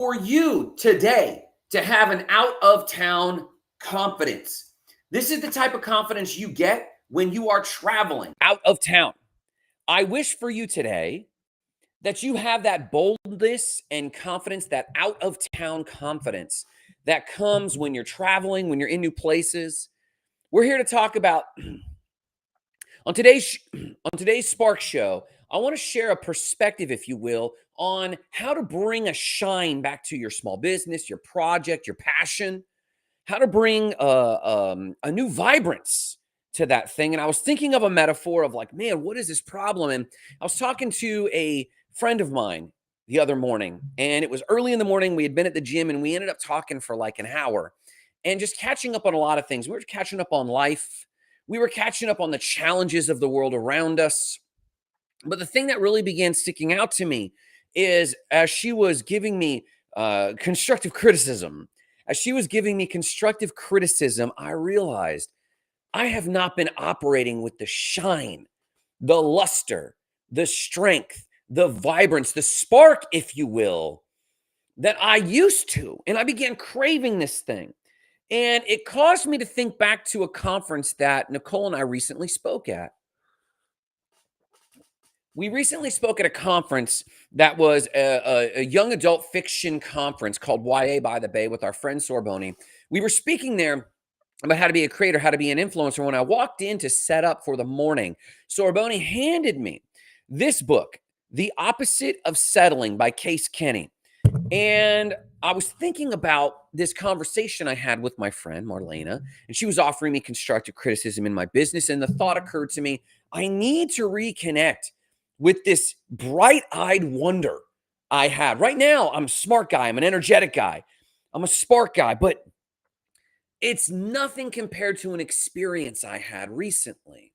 for you today to have an out of town confidence. This is the type of confidence you get when you are traveling out of town. I wish for you today that you have that boldness and confidence, that out of town confidence that comes when you're traveling, when you're in new places. We're here to talk about on today's Spark Show. I want to share a perspective, if you will, on how to bring a shine back to your small business, your project, your passion, how to bring a new vibrance to that thing. And I was thinking of a metaphor of like, man, what is this problem? And I was talking to a friend of mine the other morning, and it was early in the morning. We had been at the gym, and we ended up talking for like an hour and just catching up on a lot of things. We were catching up on life. We were catching up on the challenges of the world around us. But the thing that really began sticking out to me is as she was giving me constructive criticism, I realized I have not been operating with the shine, the luster, the strength, the vibrance, the spark, if you will, that I used to. And I began craving this thing. And it caused me to think back to a conference that Nicole and I recently spoke at. We recently spoke at a conference that was a young adult fiction conference called YA by the Bay with our friend Sorboni. We were speaking there about how to be a creator, how to be an influencer. When I walked in to set up for the morning, Sorboni handed me this book, The Opposite of Settling by Case Kenny. And I was thinking about this conversation I had with my friend Marlena, and she was offering me constructive criticism in my business. And the thought occurred to me, I need to reconnect with this bright-eyed wonder I had. Right now, I'm a smart guy. I'm an energetic guy. I'm a spark guy, but it's nothing compared to an experience I had recently.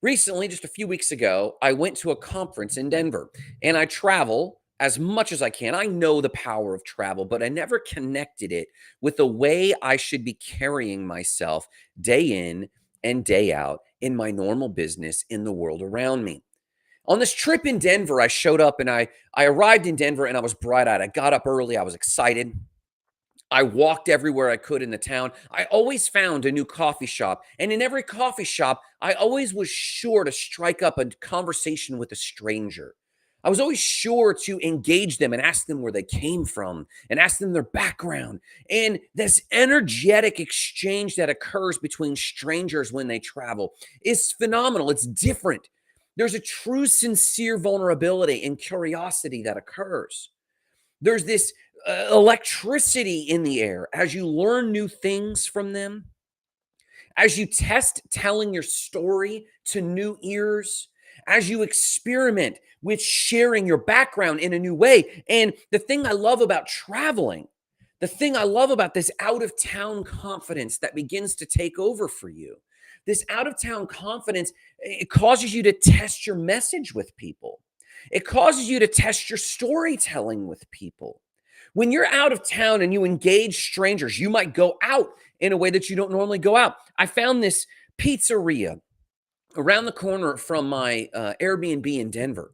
Recently, just a few weeks ago, I went to a conference in Denver, and I travel as much as I can. I know the power of travel, but I never connected it with the way I should be carrying myself day in and day out in my normal business in the world around me. On this trip in Denver, I showed up and I arrived in Denver and I was bright-eyed. I got up early. I was excited. I walked everywhere I could in the town. I always found a new coffee shop. And in every coffee shop, I always was sure to strike up a conversation with a stranger. I was always sure to engage them and ask them where they came from and ask them their background. And this energetic exchange that occurs between strangers when they travel is phenomenal. It's different. There's a true, sincere vulnerability and curiosity that occurs. There's this electricity in the air as you learn new things from them, as you test telling your story to new ears, as you experiment with sharing your background in a new way. And the thing I love about traveling, the thing I love about this out of town confidence that begins to take over for you, this out of town confidence, it causes you to test your message with people. It causes you to test your storytelling with people. When you're out of town and you engage strangers, you might go out in a way that you don't normally go out. I found this pizzeria around the corner from my Airbnb in Denver.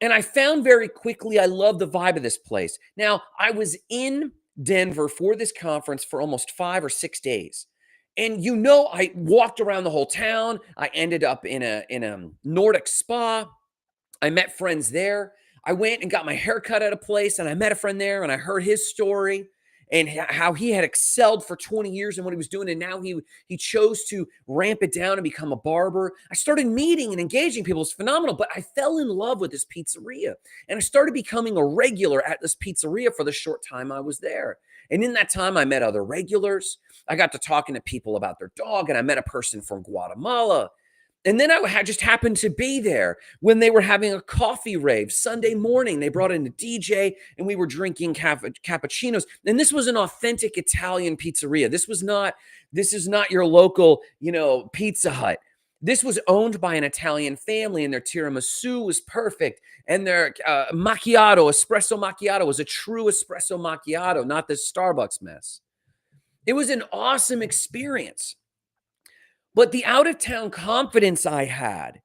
And I found very quickly, I love the vibe of this place. Now, I was in Denver for this conference for almost 5 or 6 days. And I walked around the whole town. I ended up in a Nordic spa. I met friends there. I went and got my hair cut at a place, and I met a friend there, and I heard his story and how he had excelled for 20 years in what he was doing, and now he chose to ramp it down and become a barber. I started meeting and engaging people. It's phenomenal, but I fell in love with this pizzeria, and I started becoming a regular at this pizzeria for the short time I was there. And in that time, I met other regulars. I got to talking to people about their dog, and I met a person from Guatemala. And then I just happened to be there when they were having a coffee rave Sunday morning. They brought in a DJ and we were drinking cappuccinos. And this was an authentic Italian pizzeria. This is not your local, Pizza Hut. This was owned by an Italian family, and their tiramisu was perfect. And their espresso macchiato, was a true espresso macchiato, not this Starbucks mess. It was an awesome experience. But the out-of-town confidence I had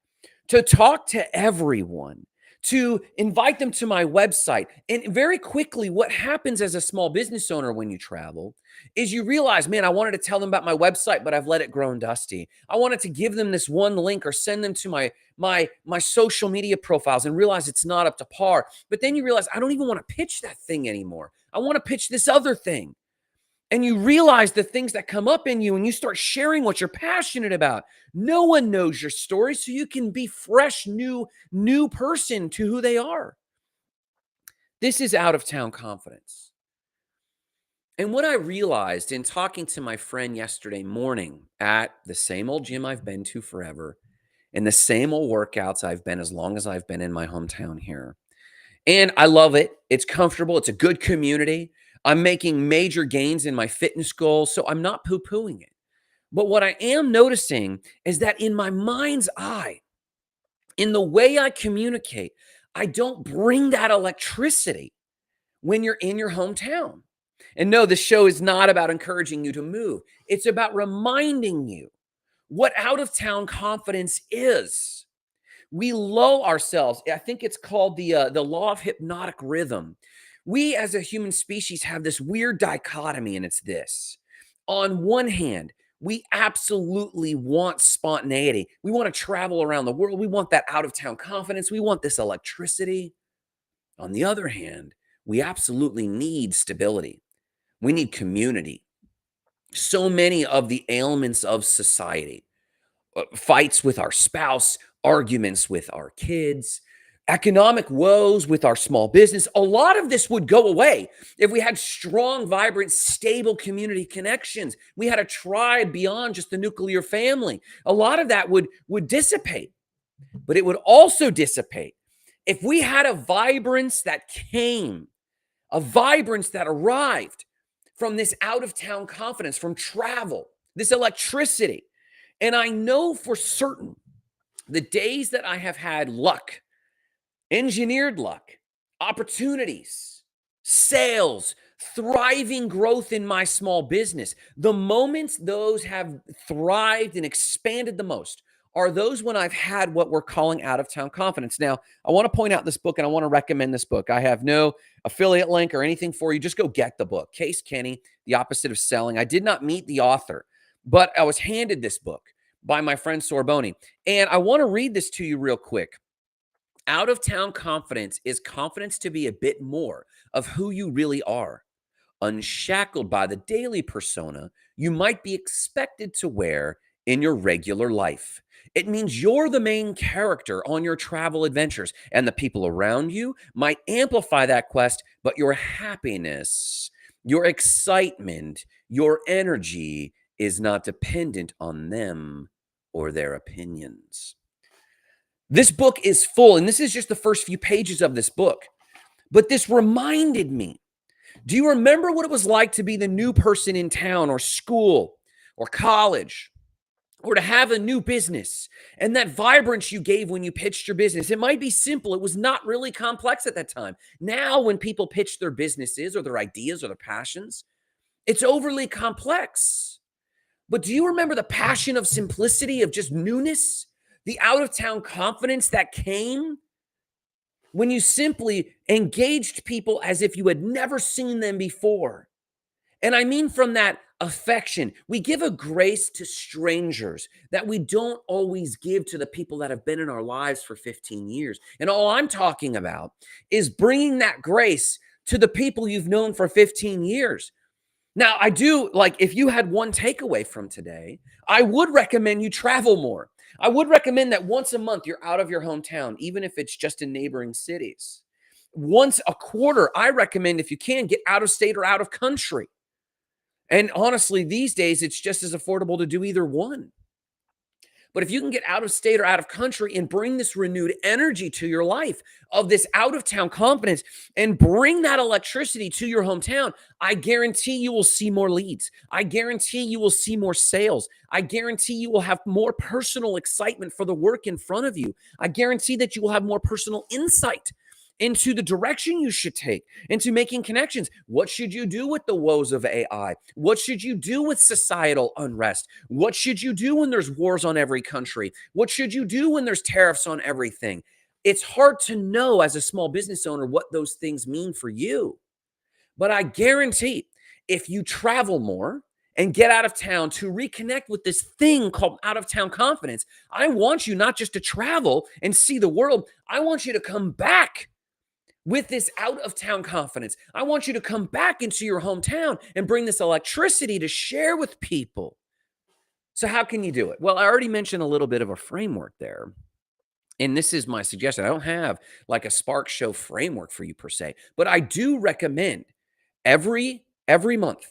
to talk to everyone, to invite them to my website. And very quickly, what happens as a small business owner when you travel is you realize, man, I wanted to tell them about my website, but I've let it grow dusty. I wanted to give them this one link or send them to my social media profiles and realize it's not up to par. But then you realize I don't even want to pitch that thing anymore. I want to pitch this other thing. And you realize the things that come up in you and you start sharing what you're passionate about. No one knows your story, so you can be fresh, new person to who they are. This is out of town confidence. And what I realized in talking to my friend yesterday morning at the same old gym I've been to forever and the same old workouts I've been as long as I've been in my hometown here. And I love it. It's comfortable. It's a good community. I'm making major gains in my fitness goals, so I'm not poo-pooing it. But what I am noticing is that in my mind's eye, in the way I communicate, I don't bring that electricity when you're in your hometown. And no, the show is not about encouraging you to move. It's about reminding you what out of town confidence is. We lull ourselves. I think it's called the law of hypnotic rhythm. We as a human species have this weird dichotomy, and it's this. On one hand, we absolutely want spontaneity. We want to travel around the world. We want that out of town confidence. We want this electricity. On the other hand, we absolutely need stability. We need community. So many of the ailments of society, fights with our spouse, arguments with our kids, economic woes with our small business. A lot of this would go away if we had strong, vibrant, stable community connections. We had a tribe beyond just the nuclear family. A lot of that would dissipate, but it would also dissipate if we had a vibrance that came, a vibrance that arrived from this out of town confidence, from travel, this electricity. And I know for certain the days that I have had luck, engineered luck, opportunities, sales, thriving growth in my small business, the moments those have thrived and expanded the most are those when I've had what we're calling out of town confidence. Now, I want to point out this book and I want to recommend this book. I have no affiliate link or anything for you. Just go get the book. Case Kenny, The Opposite of Selling. I did not meet the author, but I was handed this book by my friend Sorboni. And I want to read this to you real quick. Out of town confidence is confidence to be a bit more of who you really are, unshackled by the daily persona you might be expected to wear in your regular life. It means you're the main character on your travel adventures, and the people around you might amplify that quest, but your happiness, your excitement, your energy is not dependent on them or their opinions. This book is full, and this is just the first few pages of this book, but this reminded me. Do you remember what it was like to be the new person in town or school or college, or to have a new business and that vibrance you gave when you pitched your business? It might be simple. It was not really complex at that time. Now, when people pitch their businesses or their ideas or their passions, it's overly complex. But do you remember the passion of simplicity, of just newness, the out of town confidence that came when you simply engaged people as if you had never seen them before? And I mean from that affection. We give a grace to strangers that we don't always give to the people that have been in our lives for 15 years. And all I'm talking about is bringing that grace to the people you've known for 15 years. Now, I do, like, if you had one takeaway from today, I would recommend you travel more. I would recommend that once a month you're out of your hometown, even if it's just in neighboring cities. Once a quarter, I recommend, if you can, get out of state or out of country. And honestly, these days, it's just as affordable to do either one. But if you can get out of state or out of country and bring this renewed energy to your life of this out of town confidence and bring that electricity to your hometown, I guarantee you will see more leads. I guarantee you will see more sales. I guarantee you will have more personal excitement for the work in front of you. I guarantee that you will have more personal insight into the direction you should take, into making connections. What should you do with the woes of AI? What should you do with societal unrest? What should you do when there's wars on every country? What should you do when there's tariffs on everything? It's hard to know as a small business owner what those things mean for you. But I guarantee if you travel more and get out of town to reconnect with this thing called out of town confidence, I want you not just to travel and see the world, I want you to come back with this out of town confidence. I want you to come back into your hometown and bring this electricity to share with people. So, how can you do it? Well, I already mentioned a little bit of a framework there. And this is my suggestion. I don't have like a Spark Show framework for you per se, but I do recommend every month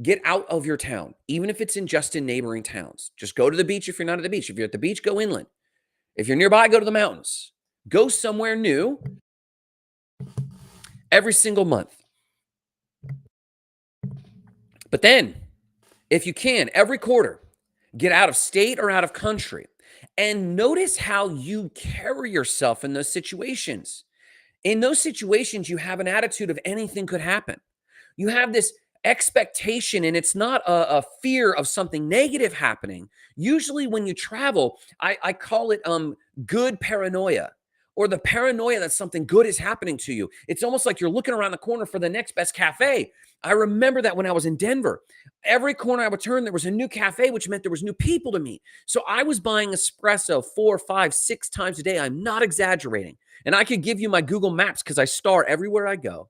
get out of your town, even if it's in neighboring towns. Just go to the beach if you're not at the beach. If you're at the beach, go inland. If you're nearby, go to the mountains. Go somewhere new every single month. But then, if you can, every quarter, get out of state or out of country and notice how you carry yourself in those situations. In those situations, you have an attitude of anything could happen. You have this expectation, and it's not a fear of something negative happening. Usually, when you travel, I call it good paranoia, or the paranoia that something good is happening to you. It's almost like you're looking around the corner for the next best cafe. I remember that when I was in Denver. Every corner I would turn, there was a new cafe, which meant there was new people to meet. So I was buying espresso 4, 5, 6 times a day. I'm not exaggerating. And I could give you my Google Maps because I star everywhere I go.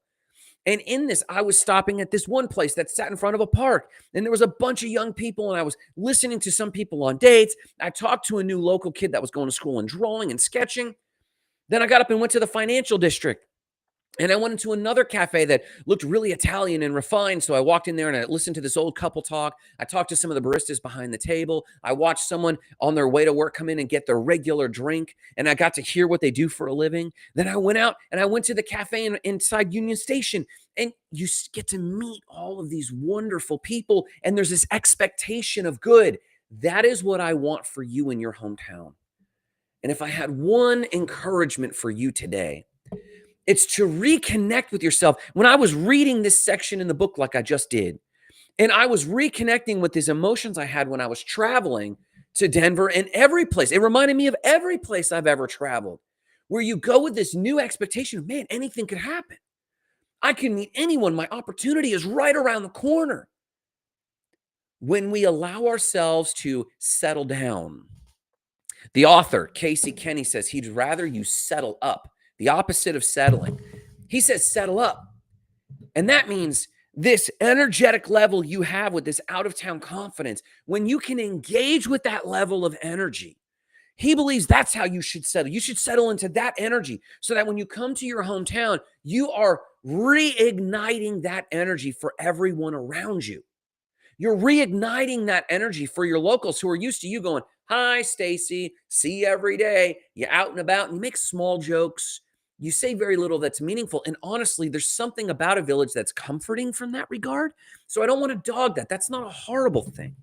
And in this, I was stopping at this one place that sat in front of a park. And there was a bunch of young people, and I was listening to some people on dates. I talked to a new local kid that was going to school in drawing and sketching. Then I got up and went to the financial district. And I went into another cafe that looked really Italian and refined. So I walked in there and I listened to this old couple talk. I talked to some of the baristas behind the table. I watched someone on their way to work come in and get their regular drink. And I got to hear what they do for a living. Then I went out and I went to the cafe inside Union Station. And you get to meet all of these wonderful people. And there's this expectation of good. That is what I want for you in your hometown. And if I had one encouragement for you today, it's to reconnect with yourself. When I was reading this section in the book, like I just did, and I was reconnecting with these emotions I had when I was traveling to Denver and every place, it reminded me of every place I've ever traveled, where you go with this new expectation of, man, anything could happen. I can meet anyone. My opportunity is right around the corner. When we allow ourselves to settle down, the author, Casey Kenny, says he'd rather you settle up. The opposite of settling. He says, settle up. And that means this energetic level you have with this out of town confidence, when you can engage with that level of energy, he believes that's how you should settle. You should settle into that energy so that when you come to your hometown, you are reigniting that energy for everyone around you. You're reigniting that energy for your locals who are used to you going, hi, Stacy, see you every day. You're out and about and you make small jokes. You say very little that's meaningful. And honestly, there's something about a village that's comforting from that regard. So I don't want to dog that. That's not a horrible thing.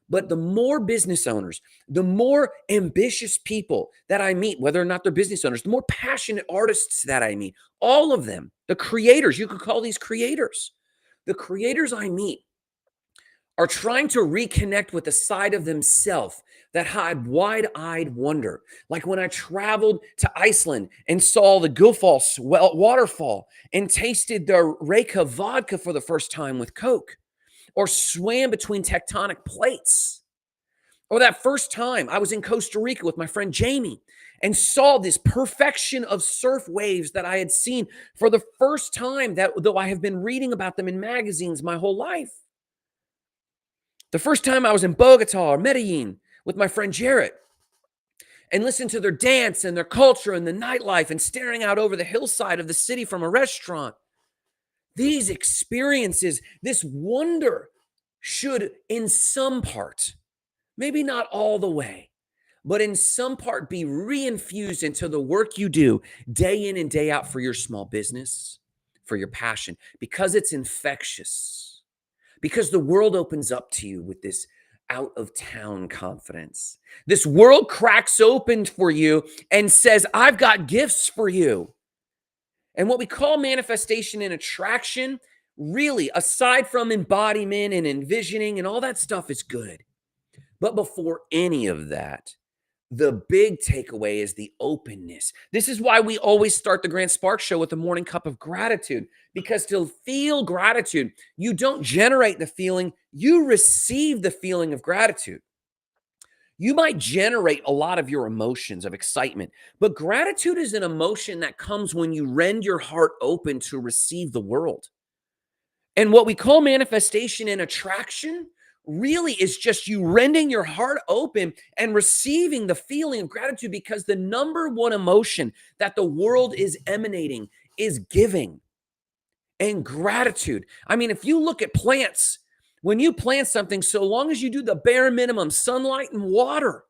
But the more business owners, the more ambitious people that I meet, whether or not they're business owners, the more passionate artists that I meet, all of them, the creators, you could call these creators. The creators I meet are trying to reconnect with a side of themselves that had wide-eyed wonder. Like when I traveled to Iceland and saw the Gullfoss waterfall and tasted the Reyka vodka for the first time with Coke, or swam between tectonic plates. Or that first time I was in Costa Rica with my friend Jamie and saw this perfection of surf waves that I had seen for the first time, that though I have been reading about them in magazines my whole life. The first time I was in Bogota or Medellin with my friend Jarrett and listened to their dance and their culture and the nightlife and staring out over the hillside of the city from a restaurant. These experiences, this wonder should in some part, maybe not all the way, but in some part be reinfused into the work you do day in and day out for your small business, for your passion, because it's infectious. Because the world opens up to you with this out of town confidence. This world cracks open for you and says, I've got gifts for you. And what we call manifestation and attraction, really, aside from embodiment and envisioning and all that stuff, is good. But before any of that, The big takeaway is the openness. This is why we always start the Grand Spark Show with a morning cup of gratitude, because to feel gratitude, you don't generate the feeling, you receive the feeling of gratitude. You might generate a lot of your emotions of excitement, but gratitude is an emotion that comes when you rend your heart open to receive the world. And what we call manifestation and attraction really is just you rending your heart open and receiving the feeling of gratitude, because the number one emotion that the world is emanating is giving and gratitude. I mean, if you look at plants, when you plant something, so long as you do the bare minimum sunlight and water,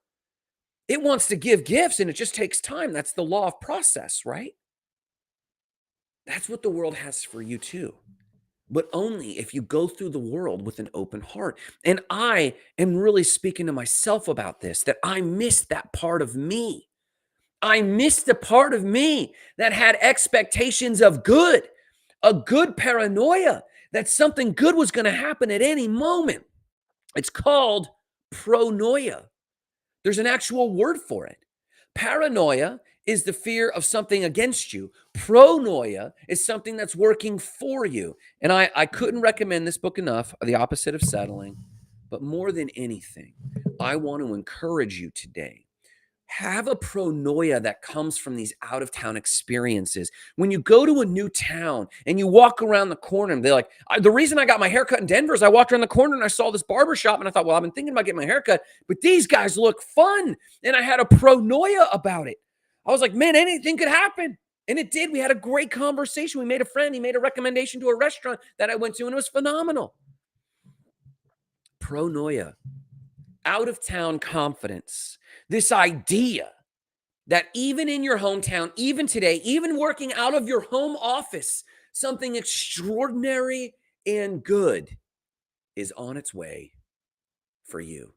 it wants to give gifts and it just takes time. That's the law of process, right? That's what the world has for you too, but only if you go through the world with an open heart. And I am really speaking to myself about this, that I missed that part of me. I missed the part of me that had expectations of good, a good paranoia that something good was going to happen at any moment. It's called pronoia. There's an actual word for it. Paranoia is the fear of something against you. Pronoia is something that's working for you. And I couldn't recommend this book enough, The Opposite of Settling. But more than anything, I want to encourage you today. Have a pronoia that comes from these out of town experiences. When you go to a new town and you walk around the corner and they're like, the reason I got my haircut in Denver is I walked around the corner and I saw this barber shop and I thought, well, I've been thinking about getting my haircut, but these guys look fun. And I had a pronoia about it. I was like, man, anything could happen. And it did. We had a great conversation. We made a friend. He made a recommendation to a restaurant that I went to and it was phenomenal. Pronoia, out of town confidence. This idea that even in your hometown, even today, even working out of your home office, something extraordinary and good is on its way for you.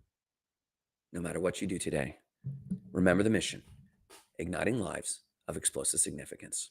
No matter what you do today, remember the mission: igniting lives of explosive significance.